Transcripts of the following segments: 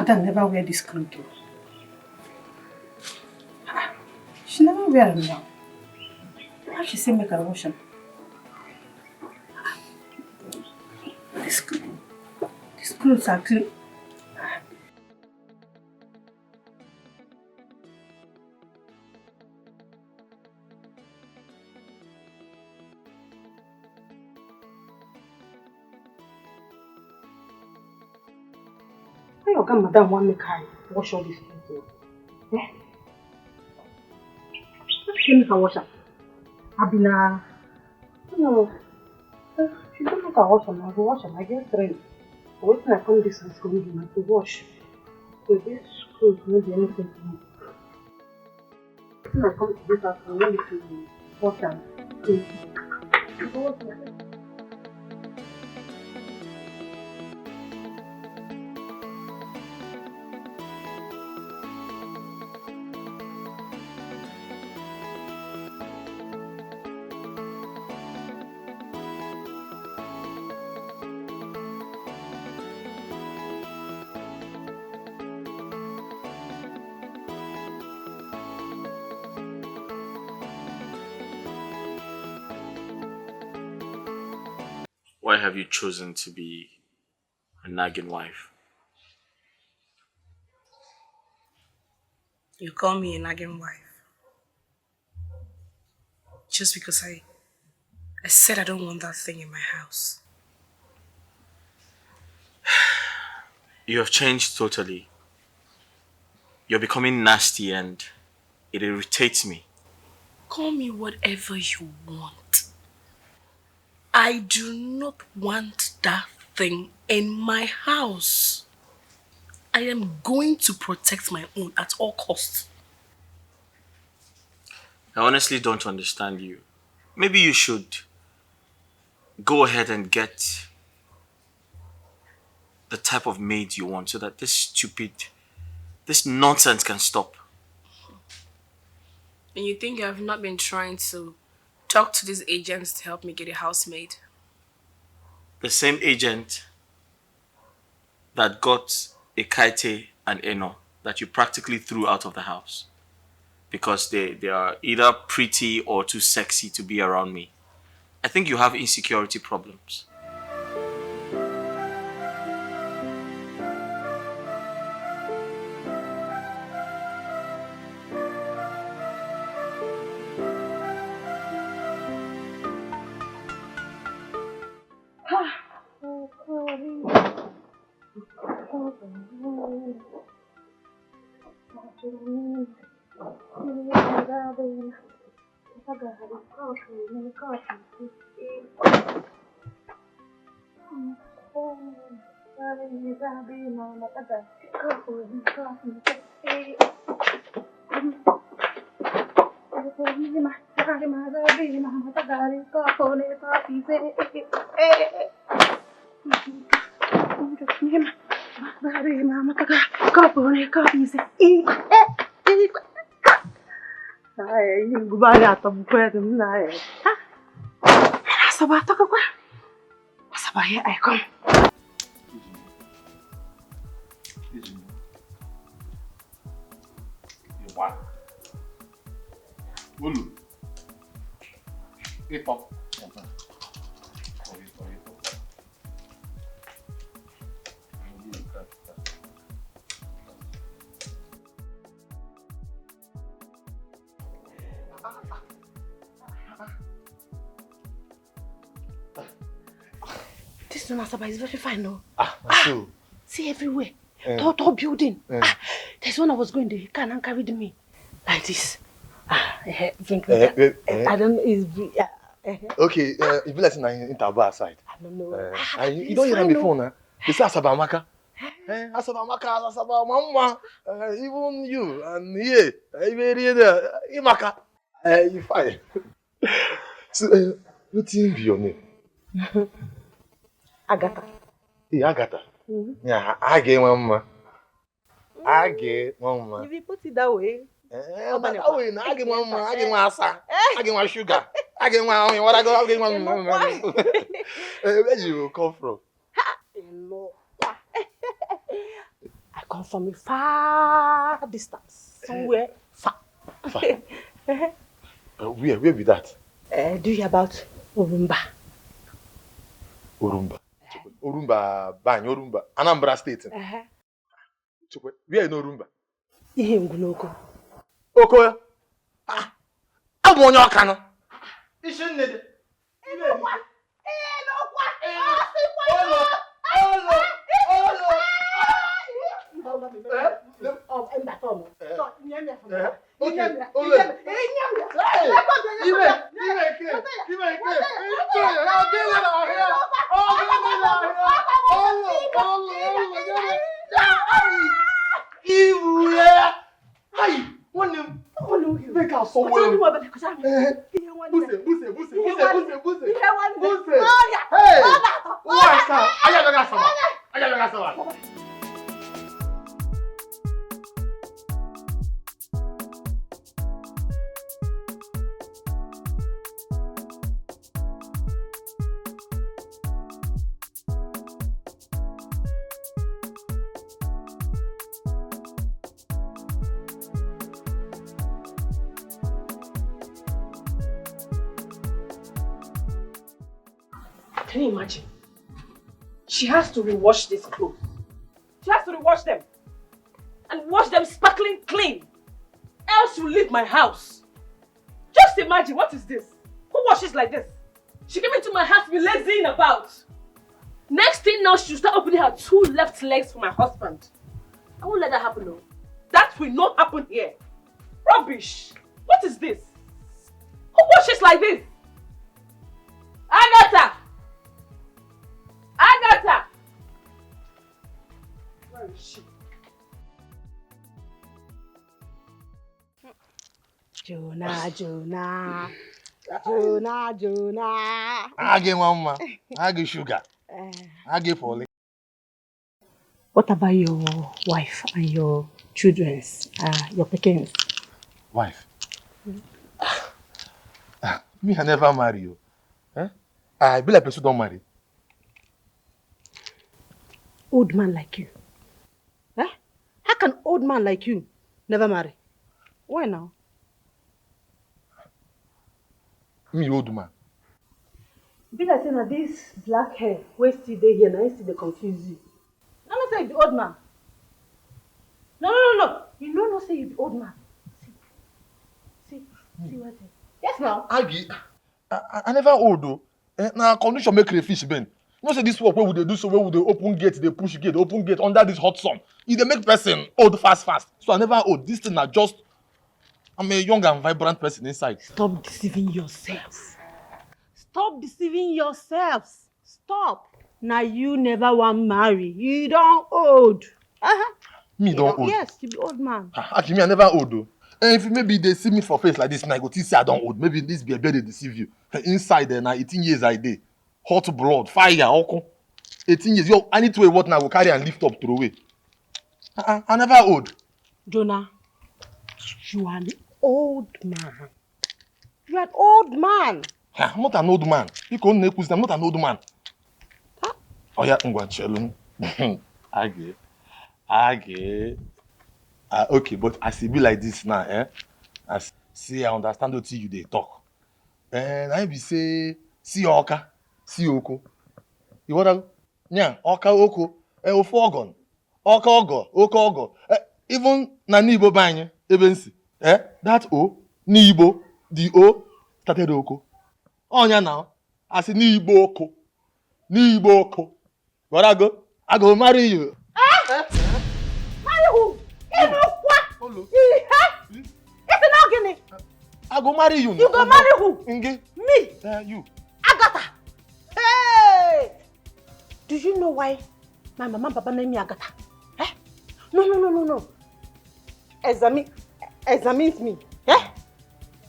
Madam never wear this clothes. She never wear them now. Why she say make her wash them? These clothes are clean. Why Madam want make her wash all these clothes? Eh? Why she make her wash them? Abina. No. She don't make her wash them. I go wash them. I get trained. Wait till I come this house for me to wash. So this clothes no be anything to me. When I come to this house, I want to wash them. I go wash them. Why have you chosen to be a nagging wife? You call me a nagging wife. Just because I said I don't want that thing in my house. You have changed totally. You're becoming nasty and it irritates me. Call me whatever you want. I do not want that thing in my house. I am going to protect my own at all costs. I honestly don't understand you. Maybe you should go ahead and get the type of maid you want so that this nonsense can stop. And you think I have not been trying to talk to these agents to help me get a housemaid? The same agent that got a Kaite and Eno that you practically threw out of the house because they are either pretty or too sexy to be around me. I think you have insecurity problems. Here I come. This Nonso is very fine, no? So. See everywhere. Tall building. There's one I was going there. He can't carry me like this. I don't know. Okay, if you listen in Taba side. I don't know. You don't hear me before now. This is Asabamaka. Asabamaka, Mama. Even you and here, Imaka. You fine. So, what team be your name? Agatha. Hey, Agatha. Yeah, I get Mama. I get Mama. If you put it that way. That way, I get Mama. I get my asa. I get my sugar. I get my what I go. I get my Mama. Where you come from? I come from a far distance, somewhere far. Far? Where be that? Do you hear about Urumba? Urumba. Urumba, Bany, Urumba. Anambra State. Where in Urumba? Ihe Ngunoko. Oko. I'm on your canal. Isn't it? Can you imagine? She has to rewash these clothes. She has to rewash them. And wash them sparkling clean. Else she'll leave my house. Just imagine, what is this? Who washes like this? She came into my house to be lazying about. Next thing now, she'll start opening her 2 left legs for my husband. I won't let that happen, no. That will not happen here. Rubbish. What is this? Who washes like this? Agatha! Agatha! Where is she? Jonah. I get mama. I get sugar. I get folly. What about your wife and your children's, your pickings? Wife? Me, I never marry you. I be like person don't marry. Old man like you. How can old man like you never marry? Why now? Me old man. Be like saying that this black hair, where still they here, now still they confuse you. I'm not saying you be old man. No. You know not say you be old man. See what it is. Yes now. I never old though. Now condition make crayfish bend. You know say this work where would they do so where would they open gate, they push gate, open gate under this hot sun. If they make person old fast. So I never old. This thing are just I'm a young and vibrant person inside. Stop deceiving yourselves. Stop. Now you never want marry. You don't old. Me don't old. Yes, you be old man. Actually, me I never old though. And if maybe they see me for face like this, and I go to say I don't old. Maybe this be a bed they deceive you. Inside there now 18 years I did. Hot blood, fire, okay. 18 years. Yo, I need to what now? Go carry and lift up, throw away. I never old. Jonah, you are an old man. You are an old man. I'm not an old man. You can't make I'm not an old man. Oh yeah, I'm going to tell him. I get. Okay, but as it be like this now, As see, I understand what you they talk. And I be say, see Oka, see Oko. You what? Yeah, Oka Oko. Ofogon. Oka Ogo, Oko Ogo. Even na Nibo Banye, even see. That O, Nibo, the O, started Oko. Oh yeah now. I say Nibo Oko. But I go marry you. Marry who? You know what? It's not Guinea. I go marry you. You go marry who? Nge. Me. You. Agatha. Hey! Do you know why my mama and papa named me Agatha? No. Examine me.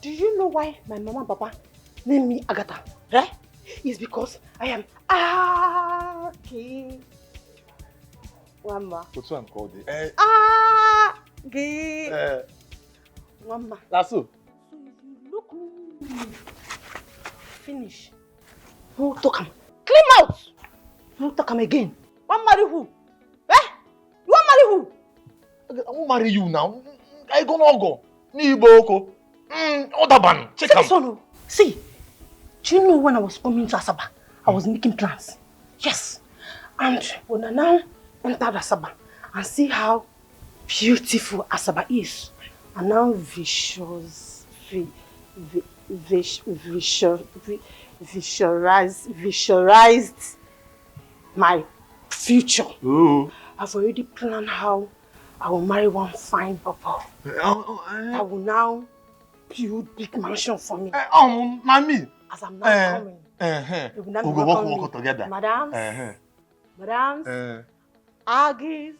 Do you know why my mama and papa named me Agatha? It's because I am Aki. Wamba. What's one called it? Aki. Wamba. That's so. So if you look me, finish. No talk am. Clean out. No talk am again. Want marry who? You want marry who? I won't marry you now. I gonna go. Ni boko. Odaban. Check him. See, do you know when I was coming to Asaba, I was making plans. Yes. And when I now entered Asaba and see how beautiful Asaba is, I now visualized my future. Ooh. I've already planned how I will marry one fine papa. I will now build big mansion for me. Mommy. As I'm now coming, we will now work together. Madams, madams, Aggies,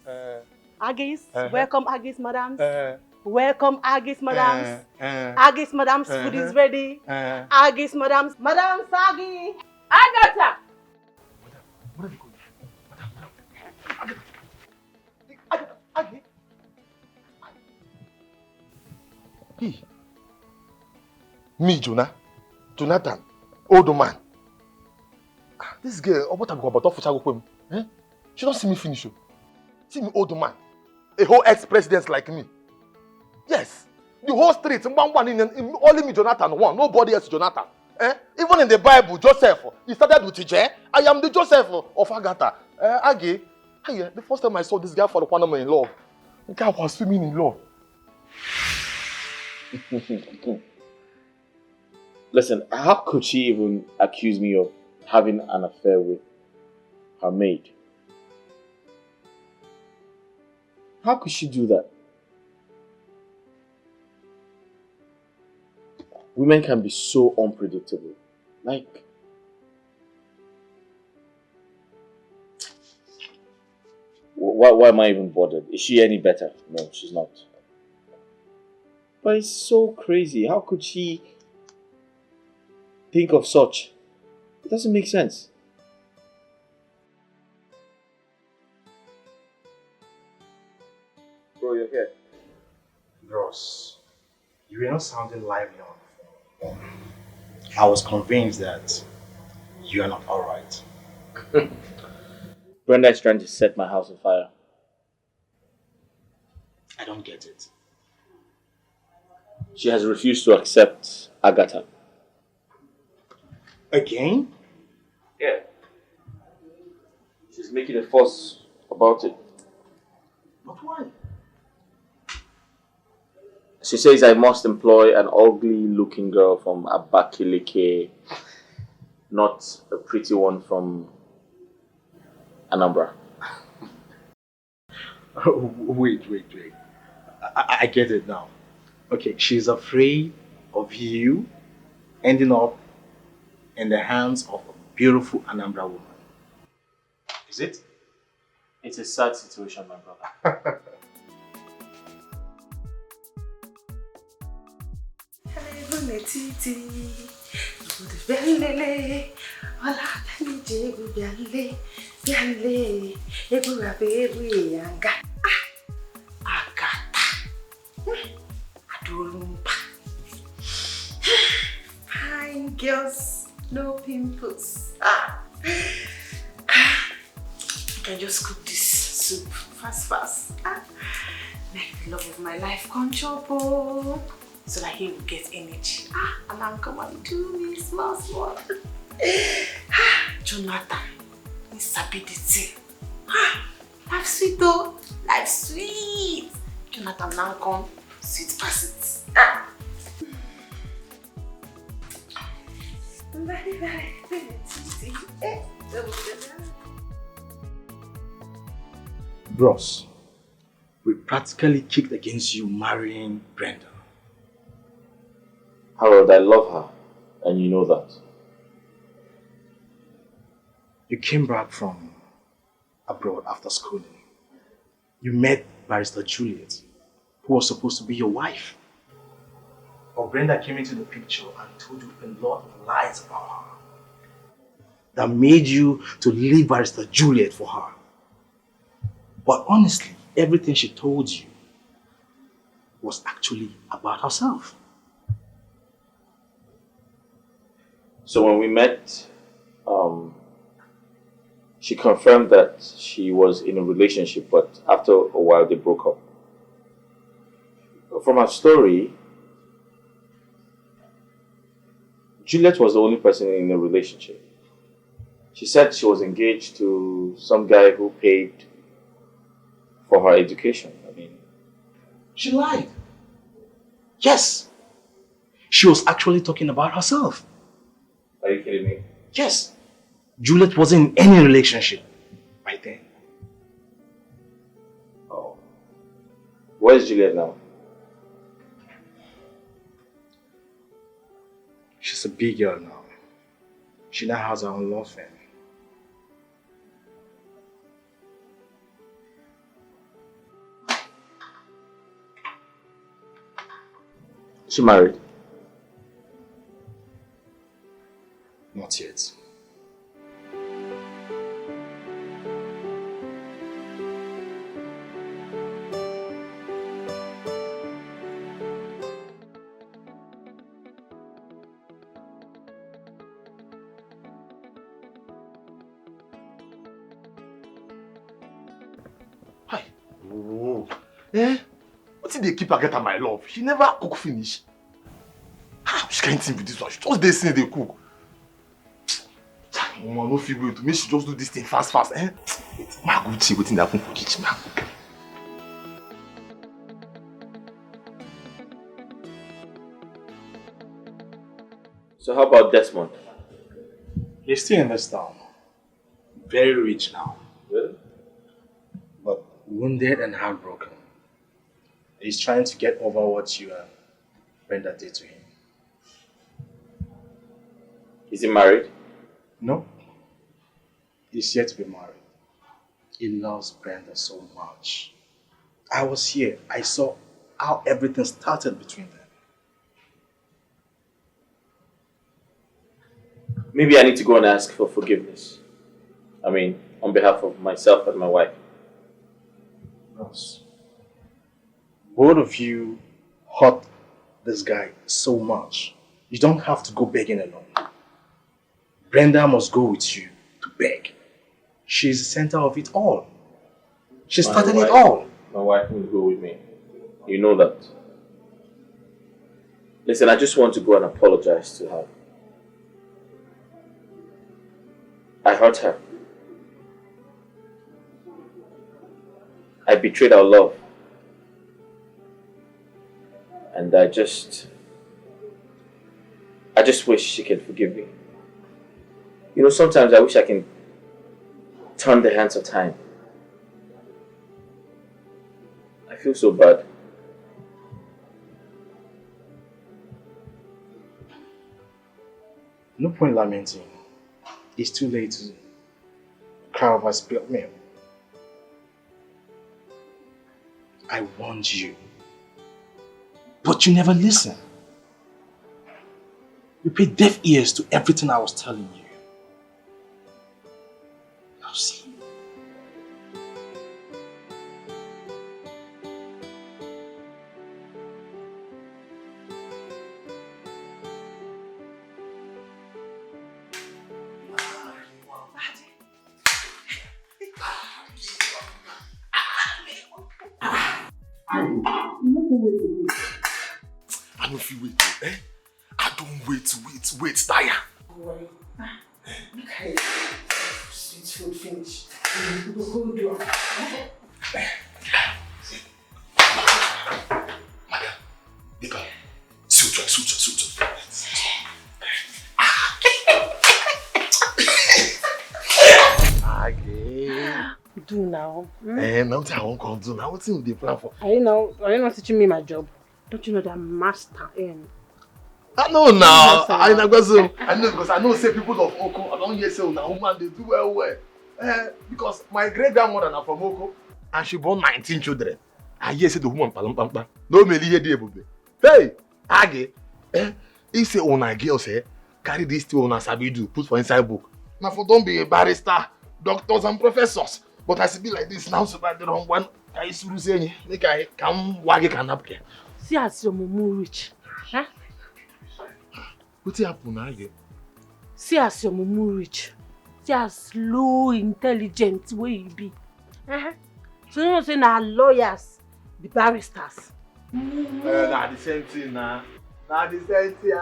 Aggies, welcome Aggies, madams. Welcome Aggies, madams. Aggies, madams, food is ready. Aggies, madams, madams, Aggie. Agatha. What are you going? Aggie. He. Me, Jonathan, old man. This girl, what I'm about to go eh? She don't see me finish. See me, old man. A whole ex-president like me. Yes. The whole street, only me, Jonathan, one. Nobody else, Jonathan. Eh? Even in the Bible, Joseph, he started with Ije. I am the Joseph of Agatha. Aggie, the first time I saw this guy for the one in love, the guy was swimming in love. Listen, how could she even accuse me of having an affair with her maid? How could she do that? Women can be so unpredictable. Like, why am I even bothered? Is she any better? No, she's not. But it's so crazy. How could she think of such? It doesn't make sense. Bro, you're here. Bros, you were not sounding lively on the phone. I was convinced that you are not alright. Brenda is trying to set my house on fire. I don't get it. She has refused to accept Agatha. Again? Yeah. She's making a fuss about it. But why? She says I must employ an ugly-looking girl from Abakaliki, not a pretty one from Anambra. Wait. I get it now. Okay, she's afraid of you ending up in the hands of a beautiful Anambra woman. Is it? It's a sad situation, my brother. Fine girls, no pimples. I can just cook this soup fast. Make the love of my life come chopo, so that he will get energy. And I'll come and do me small. Jonathan, instability. Life sweet though, life sweet. Jonathan now come sweet pass it. Very sweet. Bros, we practically kicked against you marrying Brenda. Harold, I love her, and you know that. You came back from abroad after schooling. You met Barrister Juliet, who was supposed to be your wife. But Brenda came into the picture and told you a lot of lies about her that made you to leave Barrister Juliet for her. But honestly, everything she told you was actually about herself. So when we met, she confirmed that she was in a relationship, but after a while they broke up. From her story, Juliet was the only person in the relationship. She said she was engaged to some guy who paid for her education. I mean, She lied. Yes. She was actually talking about herself. are you kidding me? Yes. Juliet wasn't in any relationship by then. Oh. Where's Juliet now? She's a big girl now. She now has her own law firm. She married? Not yet. Hi. Oh. Eh? What did they keep her get my love? She never cook finish. How she can't think with this one? She just dey say they cook. Mama no feel way to make she just do this thing fast. Eh? Ma go see wetin dey happen for kitchen now. So how about Desmond? He's still in this town. Very rich now. Really? But wounded and heartbroken. He's trying to get over what you and Brenda did to him. Is he married? No. He's yet to be married. He loves Brenda so much. I was here. I saw how everything started between them. Maybe I need to go and ask for forgiveness. I mean, on behalf of myself and my wife. Ross, both of you hurt this guy so much. You don't have to go begging alone. Brenda must go with you to beg. She's the center of it all. She started it all. My wife will go with me. You know that. Listen, I just want to go and apologize to her. I hurt her. I betrayed our love. And I just wish she can forgive me. You know, sometimes I wish I can turn the hands of time. I feel so bad. No point lamenting. It's too late to cry over spilled milk. I warned you. But you never listened. You paid deaf ears to everything I was telling you. Now see. I don't feel wait. Eh? I don't wait. Tire. Okay. Sweet food finish. Hold on. Madam, Dika, suture. Again. Do now. Now I won't come do. Now what's in the plan for? Are you not teaching me my job? Don't you know that I'm master in? I know now. I know because I know say people of Oko. I don't hear say na woman they do well. Because my great grandmother na from Oko and she born 19 children. I hear say the woman palam. No me hear the ebube. Hey, Age. He say una girl say carry this thing una sabi do put for inside book. Now for don't be a barrister, doctors and professors. But as it be like this now, so bad the wrong one. I suru say make I come wage can up here. See as your mumu rich. Huh? What happen again? See as your mumu rich. See as low intelligent way you be. So you know say na lawyers, the barristers. Nah, the same thing, nah. Nah, the same thing.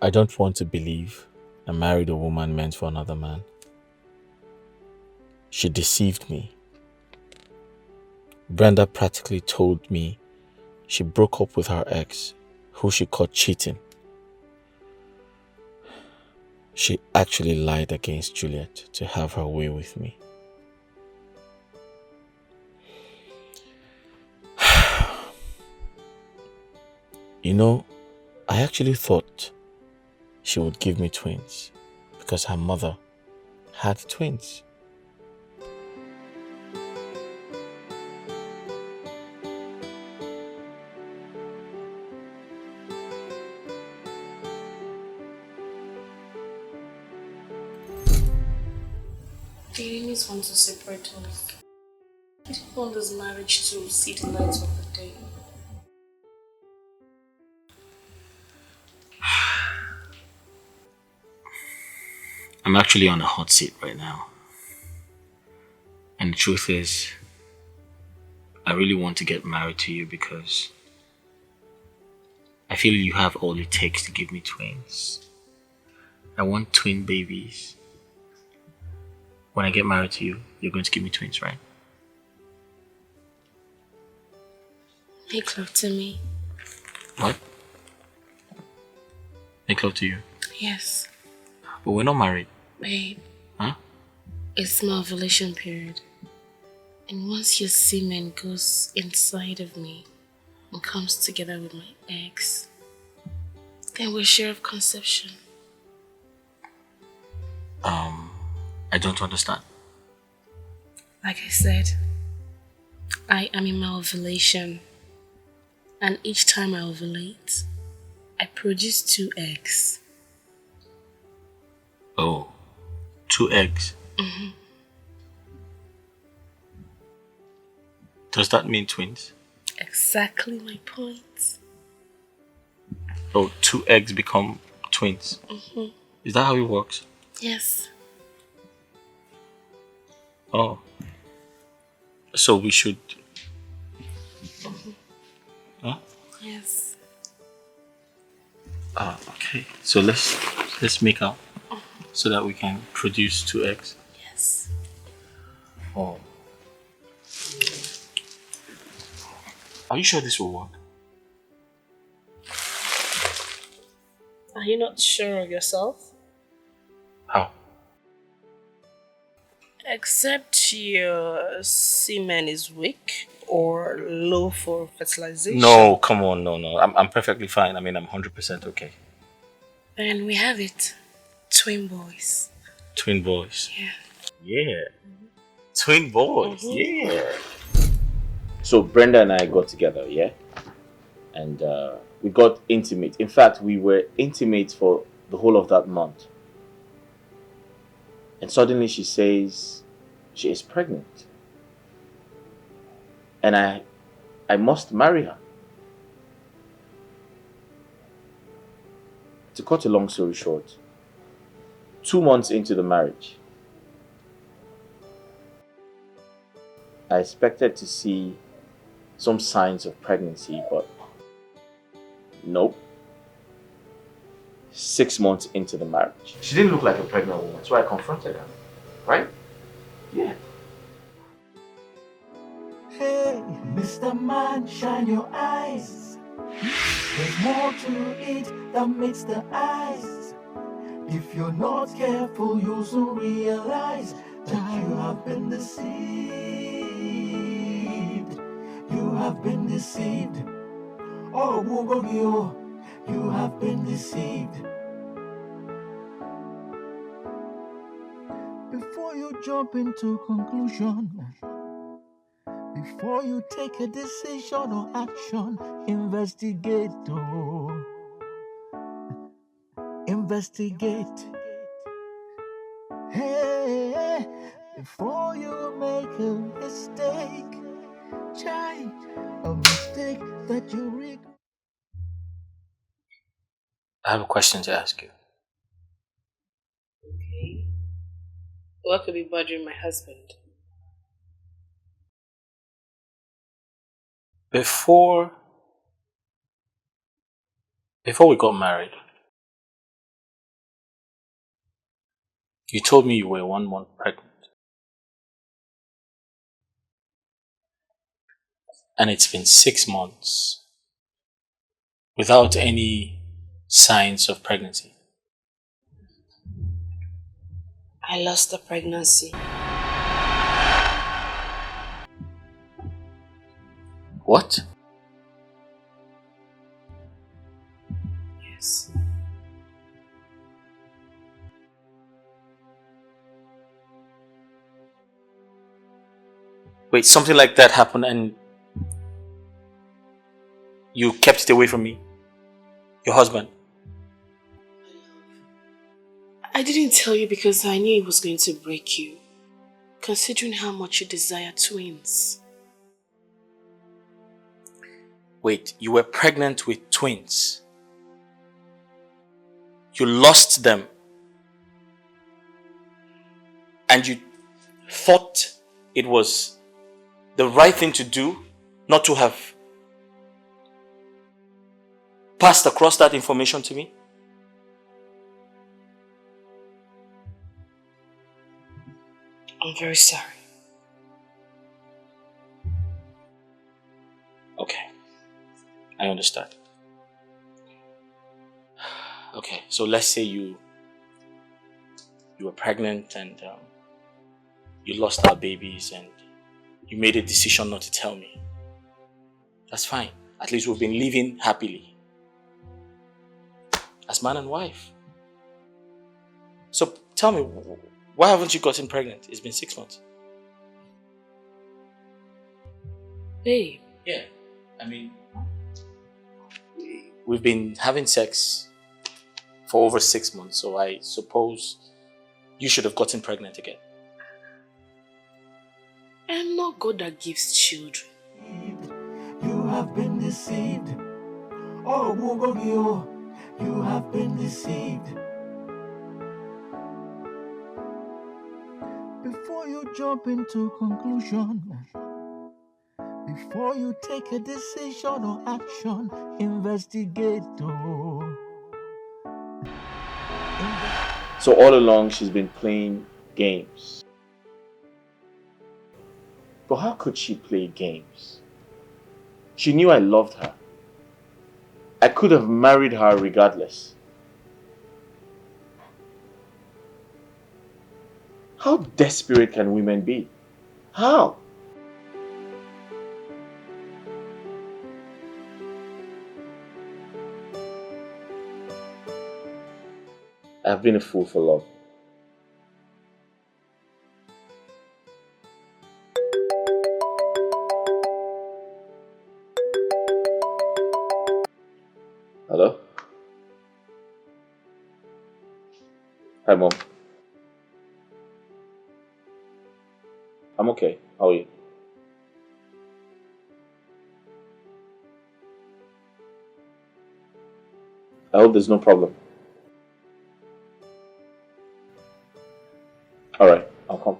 I don't want to believe I married a woman meant for another man. She deceived me. Brenda practically told me she broke up with her ex, who she caught cheating. She actually lied against Juliet to have her way with me. You know, I actually thought she would give me twins because her mother had twins. The enemies want to separate us. I didn't want this marriage to see the light of the day. I'm actually on a hot seat right now. And the truth is, I really want to get married to you because I feel you have all it takes to give me twins. I want twin babies. When I get married to you, you're going to give me twins, right? Make love to me. What? Make love to you? Yes. But we're not married. Babe. Huh? It's my ovulation period. And once your semen goes inside of me and comes together with my eggs, then we're sure of conception. I don't understand. Like I said, I am in my ovulation. And each time I ovulate, I produce 2 eggs. Oh, 2 eggs? Mm-hmm. Does that mean twins? Exactly my point. Oh, 2 eggs become twins? Mm-hmm. Is that how it works? Yes. Oh. So we should... Mm-hmm. Huh? Yes. Okay. So let's make out so that we can produce 2 eggs. Yes. Oh. Are you sure this will work? Are you not sure of yourself? How? Except your semen is weak or low for fertilization. No, come on, no. I'm perfectly fine. I mean, I'm 100% okay. And we have it. Twin boys. Twin boys. Yeah. Yeah. Twin boys. Mm-hmm. Yeah. So Brenda and I got together, yeah? And we got intimate. In fact, we were intimate for the whole of that month. And suddenly she says she is pregnant. And I must marry her. To cut a long story short, 2 months into the marriage, I expected to see some signs of pregnancy, but nope. 6 months into the marriage, she didn't look like a pregnant woman, so I confronted her. Right? Yeah. Hey, Mr. Man, shine your eyes. There's more to it than meets the eyes. If you're not careful, you'll soon realize that you have been deceived. You have been deceived. Oh, Bugogio, you have been deceived. Before you jump into conclusion, before you take a decision or action, investigate. investigate. Hey, before you make a mistake, try a mistake that you regret. I have a question to ask you. Okay. What could be bothering my husband? Before we got married, you told me you were 1 month pregnant. And it's been 6 months without any signs of pregnancy. I lost the pregnancy. What? Yes. Wait, something like that happened and you kept it away from me? Your husband? I didn't tell you because I knew it was going to break you, considering how much you desire twins. Wait, you were pregnant with twins? You lost them? And you thought it was the right thing to do not to have passed across that information to me? I'm very sorry. Okay, I understand. Okay, so let's say you were pregnant and you lost our babies and you made a decision not to tell me. That's fine. At least we've been living happily as man and wife. So tell me, why haven't you gotten pregnant? It's been 6 months. Babe. Yeah, I mean, we've been having sex for over 6 months, so I suppose you should have gotten pregnant again. I'm not God that gives children. You have been deceived. Oh, Mugogio, you have been deceived. Before you jump into conclusion, before you take a decision or action, investigate. So all along she's been playing games. But how could she play games? She knew I loved her. I could have married her regardless. How desperate can women be? How? I've been a fool for love. Hello? Hi, Mom. I'm okay. How are you? I hope there's no problem. Alright, I'll come.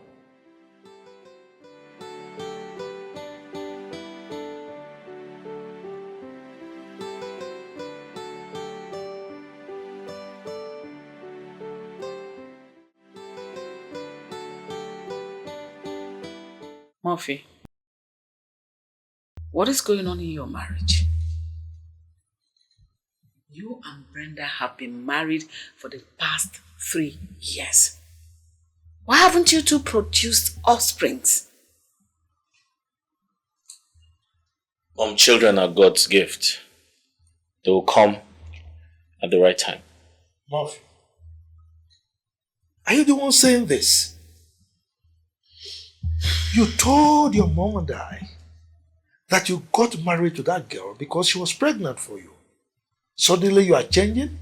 Murphy, what is going on in your marriage? You and Brenda have been married for the past 3 years. Why haven't you two produced offsprings? Mom, children are God's gift. They will come at the right time. Murphy, are you the one saying this? You told your mom and I that you got married to that girl because she was pregnant for you. Suddenly you are changing?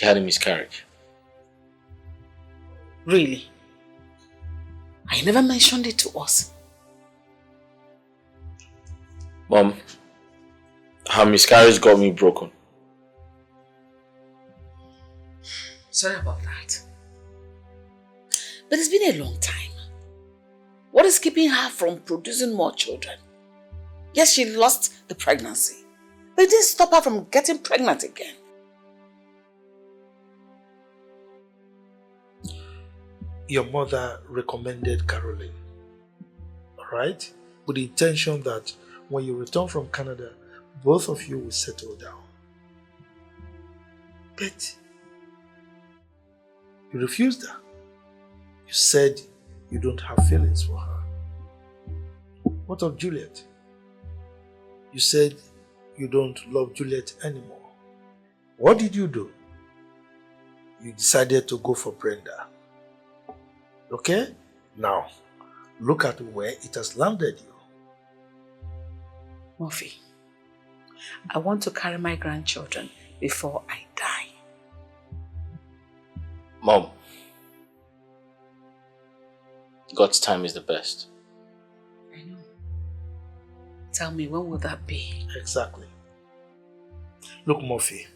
She had a miscarriage. Really? I never mentioned it to us. Mom, her miscarriage got me broken. Sorry about that. But it's been a long time. What is keeping her from producing more children? Yes, she lost the pregnancy, but it didn't stop her from getting pregnant again. Your mother recommended Caroline, alright? With the intention that when you return from Canada, both of you will settle down. But you refused her. You said you don't have feelings for her. What of Juliet? You said you don't love Juliet anymore. What did you do? You decided to go for Brenda. Okay? Now, look at where it has landed you. Murphy, I want to carry my grandchildren before I die. Mom, God's time is the best. I know. Tell me, when will that be? Exactly. Look, Murphy,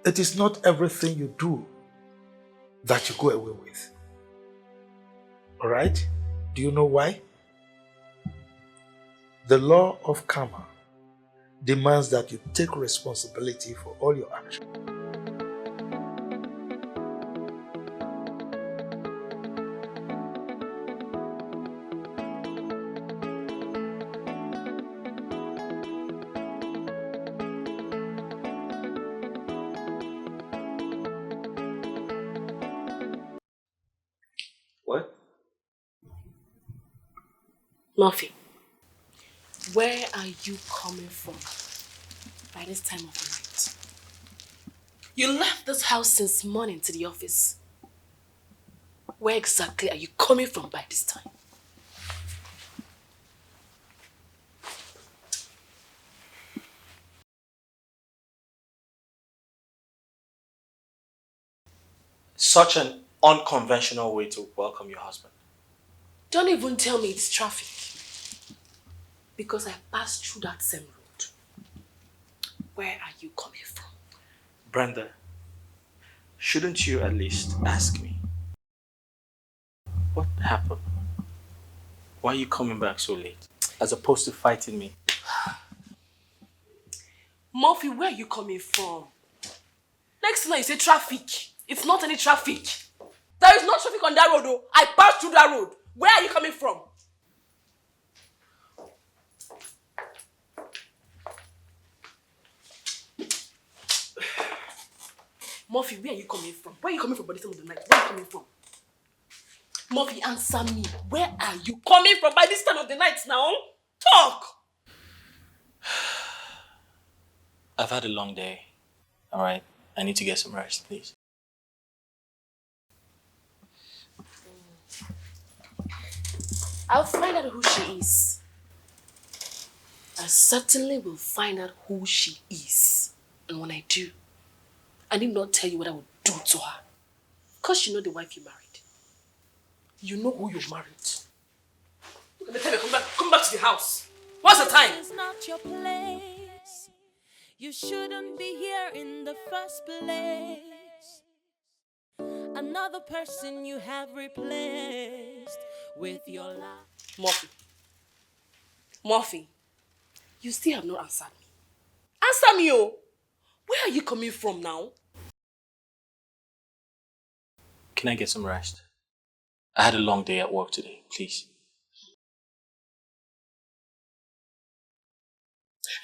it is not everything you do that you go away with. Alright? Do you know why? The law of karma demands that you take responsibility for all your actions. What? Murphy, where are you coming from by this time of the night? You left this house since morning to the office. Where exactly are you coming from by this time? Such an unconventional way to welcome your husband. Don't even tell me it's traffic. Because I passed through that same road. Where are you coming from? Brenda, shouldn't you at least ask me? What happened? Why are you coming back so late? As opposed to fighting me. Murphy, where are you coming from? Next thing you say traffic. It's not any traffic. There is no traffic on that road though. I passed through that road. Where are you coming from? Murphy, where are you coming from? Where are you coming from by this time of the night? Where are you coming from? Murphy, answer me. Where are you coming from by this time of the night now? Talk! I've had a long day. Alright, I need to get some rest, please. I'll find out who she is. I certainly will find out who she is. And when I do, I need not tell you what I will do to her. Because you know the wife you married. You know who you married. Look at the time, come back to the house. What's the time? It's not your place. You shouldn't be here in the first place. Another person you have replaced with your life. Murphy, you still have not answered me. Answer me, oh. Where are you coming from now? Can I get some rest? I had a long day at work today, please.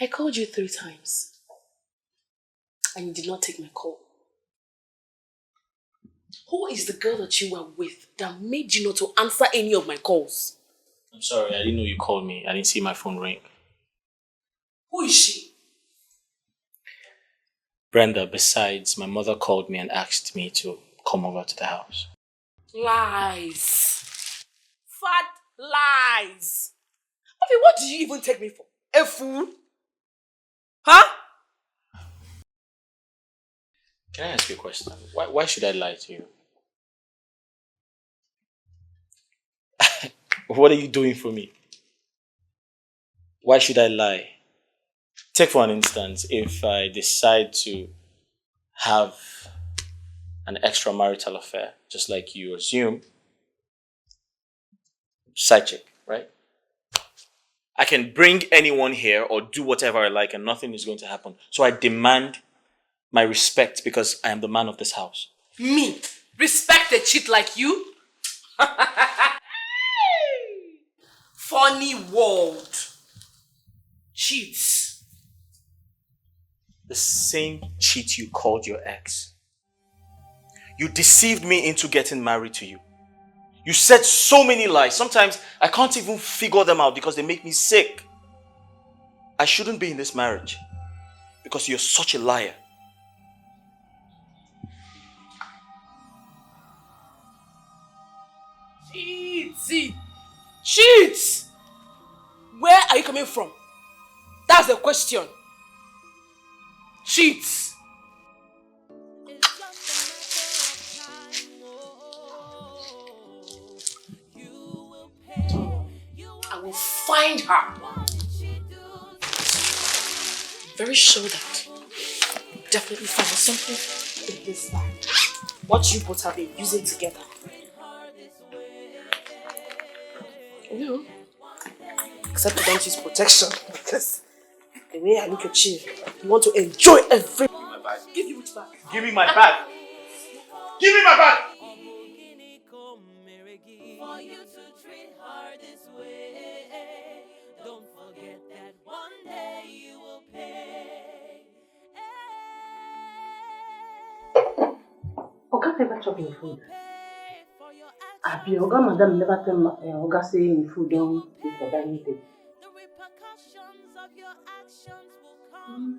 I called you 3 times. And you did not take my call. Who is the girl that you were with that made you not to answer any of my calls? I'm sorry, I didn't know you called me. I didn't see my phone ring. Who is she? Brenda, besides, my mother called me and asked me to come over to the house. Lies. Fat lies. Okay, what do you even take me for? A fool? Huh? Can I ask you a question? Why should I lie to you? What are you doing for me? Why should I lie? Take for an instance, if I decide to have an extramarital affair, just like you assume, side chick, right? I can bring anyone here or do whatever I like and nothing is going to happen. So I demand my respect because I am the man of this house. Me? Respect a cheat like you? Funny world. Cheats. The same cheat you called your ex. You deceived me into getting married to you. You said so many lies. Sometimes I can't even figure them out because they make me sick. I shouldn't be in this marriage because you're such a liar. Cheats! Cheats! Where are you coming from? That's the question. Cheats! I will find her. I'm very sure that you definitely found something in this bag. What you both have been using together. You know, except you don't use protection because the way I look at you, you want to enjoy every. Give me my bag. Give you which bag? Give me my bag. Give me my bag. For you to treat her this way, don't forget that one day you will pay. Oga never chop in food. Abi, Oga madam never tell Oga say in food don't eat for dining table.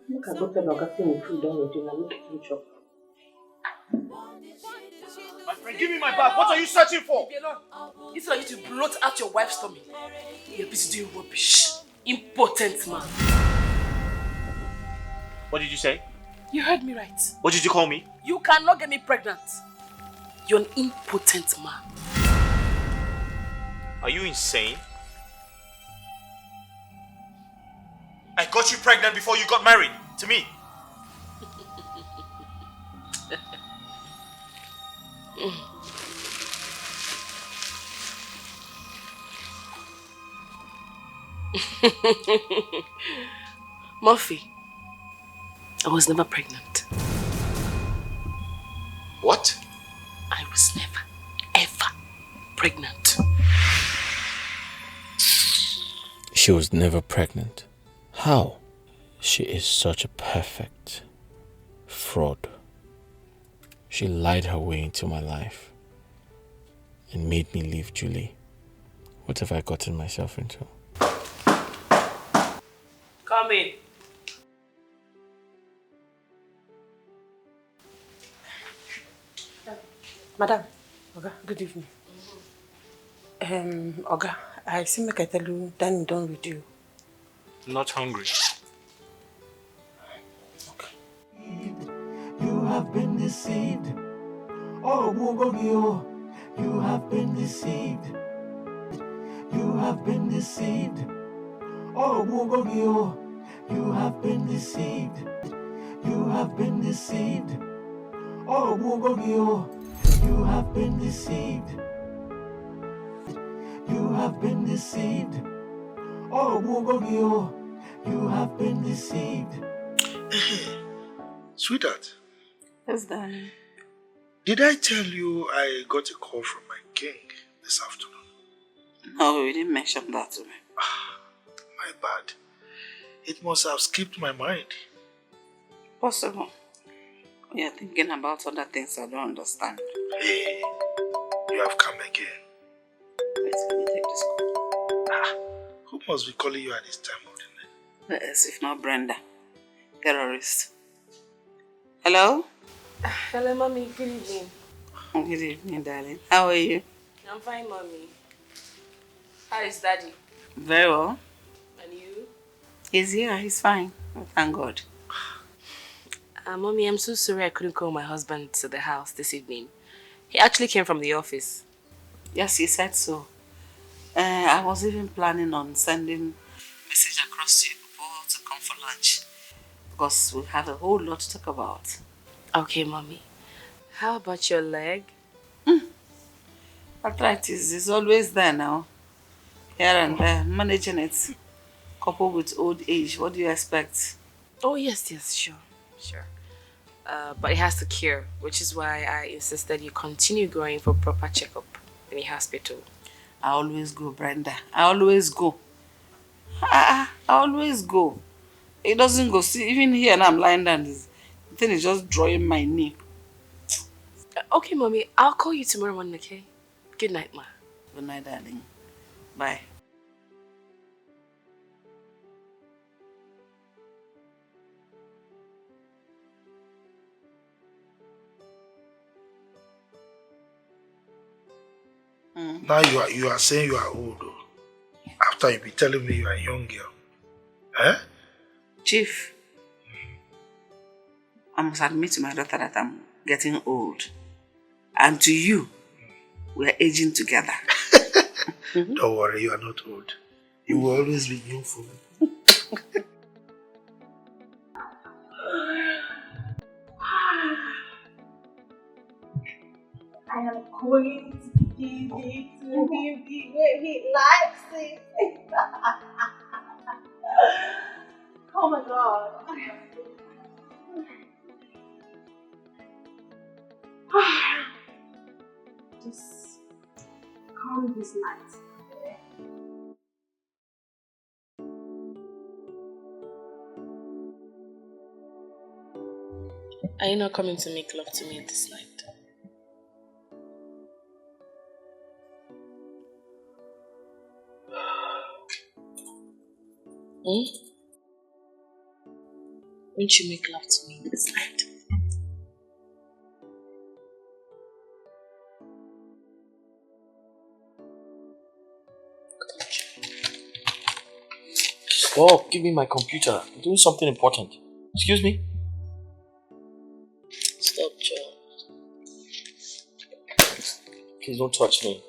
Look at go tell Oga say in food don't ready, now make him chop. My friend, give me my bag. What are you searching for? It's for you to bloat out your wife's tummy. You're busy doing rubbish. Impotent man. What did you say? You heard me right. What did you call me? You cannot get me pregnant. You're an impotent man. Are you insane? I got you pregnant before you got married to me. Murphy, I was never pregnant. What? I was never, ever pregnant. She was never pregnant. How? She is such a perfect fraud. She lied her way into my life and made me leave Julie. What have I gotten myself into? Come in. Madam, Oga, good evening. Oga, I see make I tell you, Danny done with you. Not hungry. Okay. You have been deceived. Oh, Mugogio, you have been deceived. You have been deceived. Oh, Mugogio, you have been deceived. You have been deceived. Oh, Mugogio, you have been deceived. You have been deceived. Oh, Mugogio, you have been deceived. Sweetheart, Yes, darling. did I tell you I got a call from my king this afternoon? No, you didn't mention that to me. My bad. It must have skipped my mind. Possible. You're thinking about other things I don't understand. Hey, you have come again. Wait, let me take this call. Who must be calling you at this time of the night? Yes, if not Brenda. Terrorist. Hello? Hello, Mommy. Good evening. Good evening, darling. How are you? I'm fine, Mommy. How is Daddy? Very well. And you? He's here. He's fine. Oh, thank God. Mommy, I'm so sorry I couldn't call my husband to the house this evening. He actually came from the office. Yes, he said so. I was even planning on sending message across to you people to come for lunch because we have a whole lot to talk about. Okay, Mommy. How about your leg? Arthritis is always there now. Here and there, managing it. Coupled with old age, what do you expect? Oh, yes, sure. But it has to cure, which is why I insisted you continue going for proper checkup in the hospital. I always go, Brenda. I always go. I always go. It doesn't go. See, even here now I'm lying down. The thing is just drawing my knee. Okay, Mommy. I'll call you tomorrow morning, okay? Good night, Ma. Good night, darling. Bye. Now you are saying you are old, though. After you be telling me you are a young girl. Eh? Chief, I must admit to my daughter that I'm getting old. And to you, we are aging together. Don't worry, you are not old. You will always be young for me. I am going to give it to him the way he likes it. Oh my God. Just calm this night. Are you not coming to make love to me this night? Won't you make love to me this night? Stop, give me my computer. I'm doing something important. Excuse me? Stop, Joe. Please don't touch me.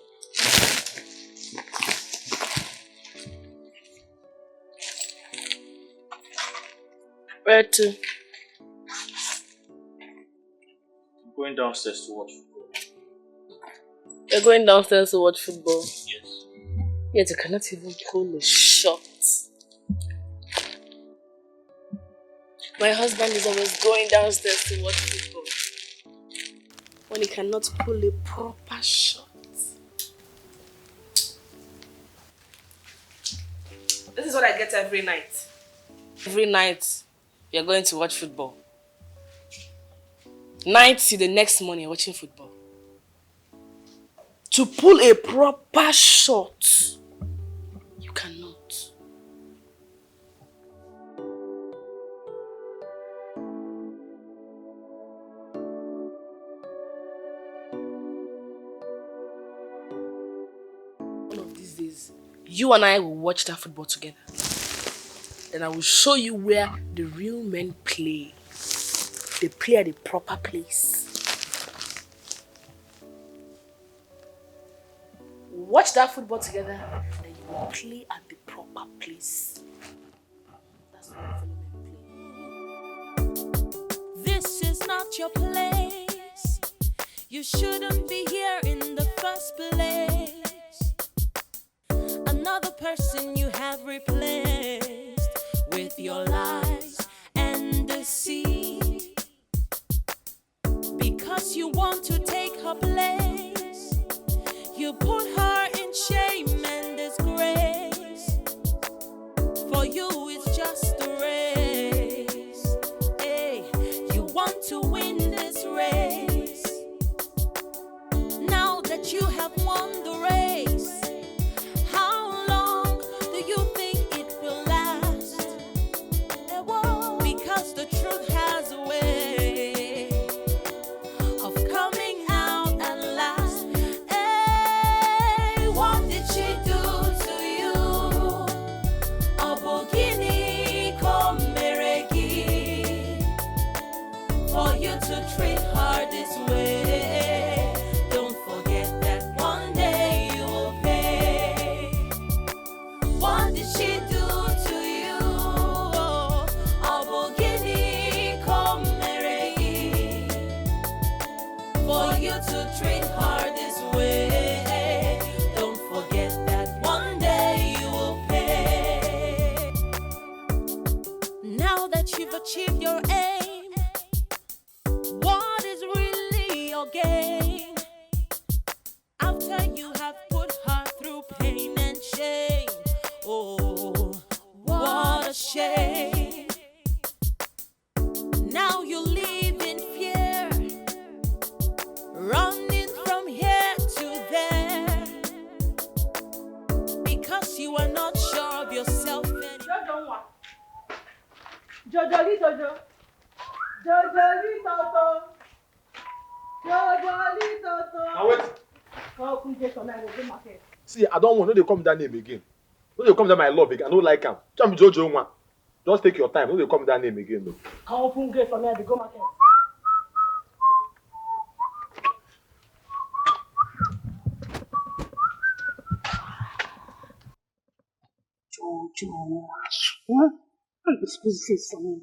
Where to? I'm going downstairs to watch football. You're going downstairs to watch football? Yes. Yet you cannot even pull a shot. My husband is always going downstairs to watch football when he cannot pull a proper shot. This is what I get every night. Every night, you're going to watch football. Night till the next morning, you're watching football. To pull a proper shot, you cannot. One of these days, you and I will watch that football together. Then I will show you where the real men play. They play at the proper place. Watch that football together, then you will play at the proper place. That's what fellow men play. This is not your place. You shouldn't be here in the first place. Another person you have replaced with your lies and deceit. Because you want to take her place, you put her in shame and disgrace. For you it's just a race. Hey, you want to win this race. Now that you have won the race, how long do you think it will last? Because the truth has a way of coming out at last. Hey, for you to treat her this way. Don't forget that one day you will pay. What did she do to you? Obogini komerei. For you to treat her this way. Don't forget that one day you will pay. Now that you've achieved your aim, what is really your gain? After you have put her through pain and shame, oh, what a shame. Now you live in fear, running from here to there, because you are not sure of yourself anymore. Jojoli Jojo. Jojoli Toto. Jojoli Toto. Now wait. Go come get on the market. See, I don't want no they come that name again. No they come that my love again. I don't like him. Tell me Jojo one. Just take your time. No they come that name again though. Go come get on the go market. Jojo. I'm supposed to say something.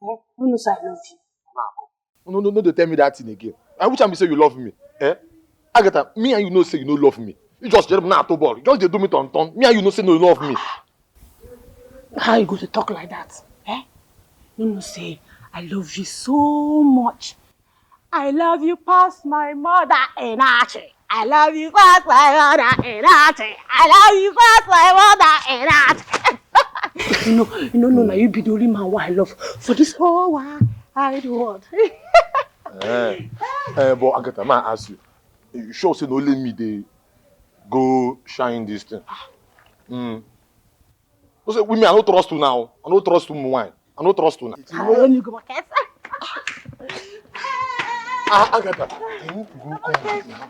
Who knows I love you? No, they tell me that thing again. I wish I say you love me. Agatha, me and you know say you don't love me. You just now to ball. Just they do me ton. Me and you know say no love me. How you go to talk like that? You know say I love you so much. I love you past my mother and Archie. I love you past my mother and Archie. I love you past my mother and Archie. No, you be the only man who I love for this whole wide world. But Agatha, man, I ask you. You sure say no let me they go shine this thing? So say with me, I don't trust you now. I don't trust you wine. I don't trust you now. Let me go market. Agatha, can you go come now?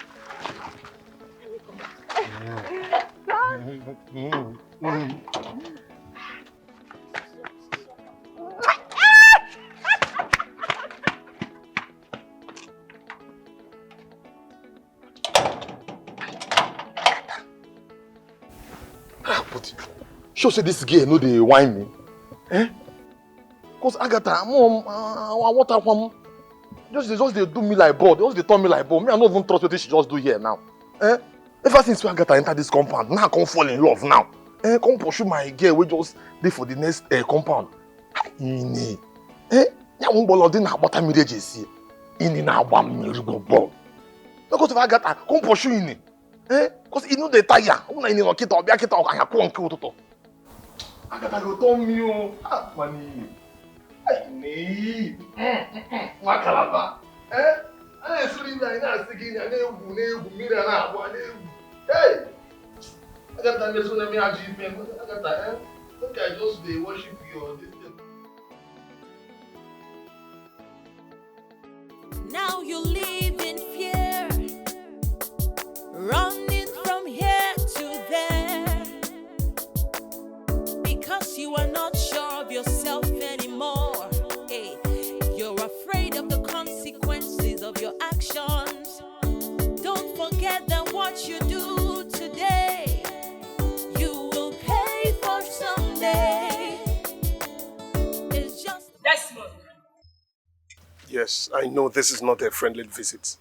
Sure say this girl no dey whine me. Cause Agatha, mom, what happen? Just they do me like ball. Just they turn me like ball. Me, I don't even trust what she just do here now. Ever since Agatha enter this compound, now I come fall in love now. Come pursue my girl. We just dey for the next compound. Ini. Ya won ball odin na bota marriage see. Ini na agba mmiri go ball. Because if Agatha come pursue ini. Cause you know they tire. Una ini no kita obia kita okanya ko nke ototo. Agatha go turn me o. Money. Ai ni. Makalaba. Ai suri na ina sigi na egwu mmiri na agba na egwu. Hey. Agatha me so na me aji pen. Agatha, okay, I just dey worship you on this thing. Now you live in fear, running from here to there, because you are not sure of yourself anymore. Hey, you're afraid of the consequences of your actions. Don't forget that what you do today, you will pay for someday. It's just Desmond. Yes, I know this is not a friendly visit.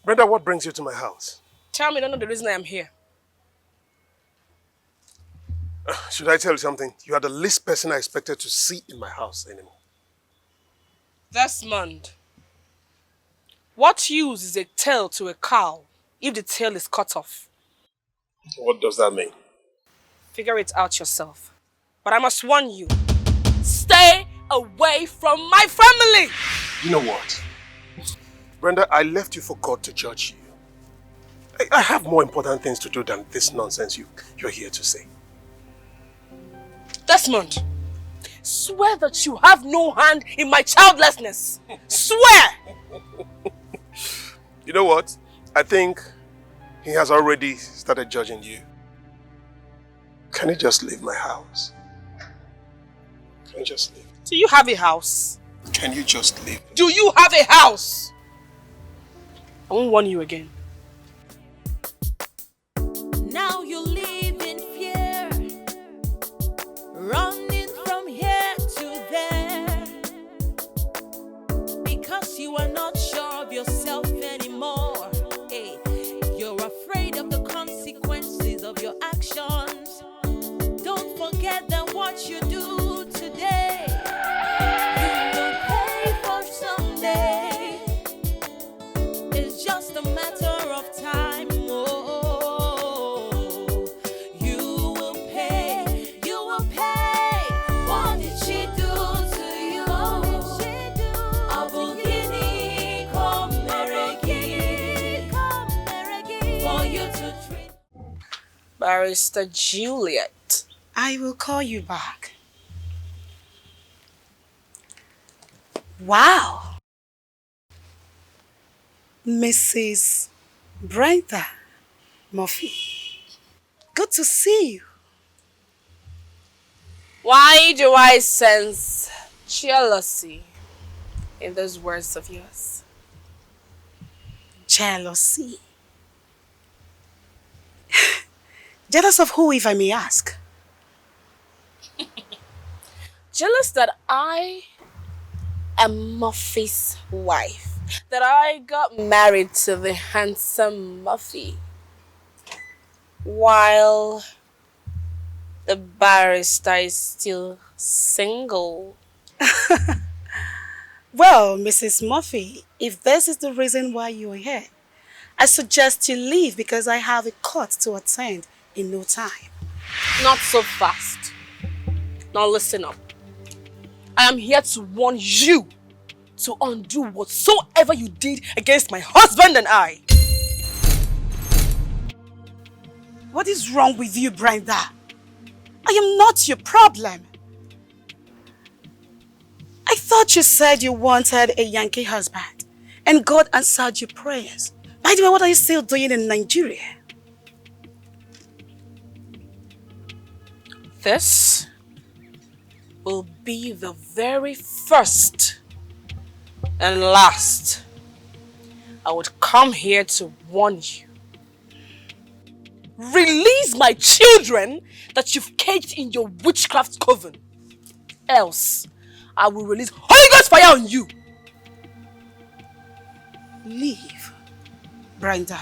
Brenda, what brings you to my house? Tell me, I don't know the reason I am here. Should I tell you something? You are the least person I expected to see in my house anymore. Desmond, what use is a tail to a cow if the tail is cut off? What does that mean? Figure it out yourself. But I must warn you, stay away from my family! You know what? Brenda, I left you for God to judge you. I have more important things to do than this nonsense you're here to say. Desmond, swear that you have no hand in my childlessness. Swear! You know what? I think he has already started judging you. Can you just leave my house? Can you just leave? Do you have a house? Can you just leave? Do you have a house? I won't warn you again. Now you live in fear, running from here to there, because you are not sure of yourself anymore. Hey, you're afraid of the consequences of your actions. Don't forget that what you do today, you will pay for someday. It's just a matter of time. Oh, you will pay. You will pay. What did she do to you? Abugini, come meregi, for you to treat. Barrister Juliet. I will call you back. Wow. Mrs. Brenda Murphy. Good to see you. Why do I sense jealousy in those words of yours? Jealousy. Jealous of who, if I may ask? Jealous that I am Murphy's wife. That I got married to the handsome Murphy, while the barrister is still single. Well, Mrs. Murphy, if this is the reason why you're here, I suggest you leave because I have a court to attend in no time. Not so fast. Now listen up. I am here to warn you to undo whatsoever you did against my husband and I. What is wrong with you, Brenda? I am not your problem. I thought you said you wanted a Yankee husband and God answered your prayers. By the way, what are you still doing in Nigeria? This will be the very first and last I would come here to warn you. Release my children that you've caged in your witchcraft coven. Else, I will release Holy Ghost fire on you. Leave, Brenda.